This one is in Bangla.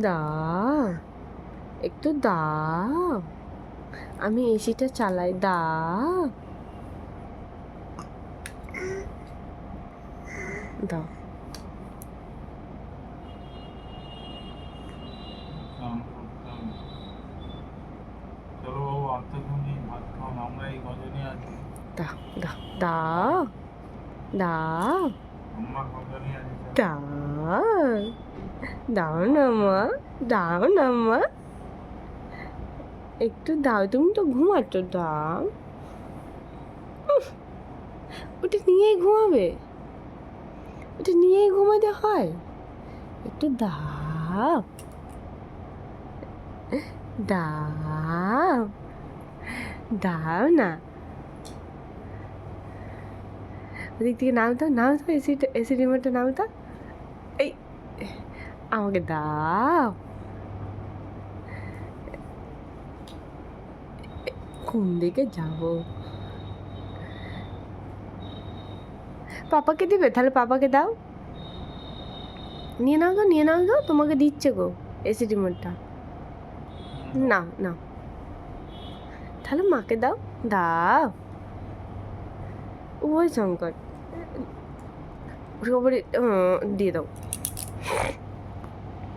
দাও, একটু দাও, আমি এসিটা চালাই, দাও দাও। চলো বাবু, আত্মক্ষণ নিয়ে ভাত খাওয়ান, আমরা এই গজনে আছি। দাও দাও দাও দাও আমরা গজনে আছি। দাও, দাও না মা, দাও না মা, একটু দাও, তুমি তো ঘুমাচ্ছ, দাও। ওটা নিয়েই ঘুমাবে, ওটা নিয়েই ঘুমাতে হয়, একটু দাও, দাও, দাও না। ওদিক থেকে নাম তো, নাম তো, এসি রিমোটটা নাম তো, এই আমাকে দাও। কোন দিকে যাবো? পাপাকে দিবে? তাহলে পাপাকে দাও, নিয়ে নাও গো, নিয়ে নাও গো, তোমাকে দিচ্ছে গো এসি রিমোটটা, নাও নাও, তাহলে মাকে দাও, দাও। ওই সংকট, দিয়ে দাও।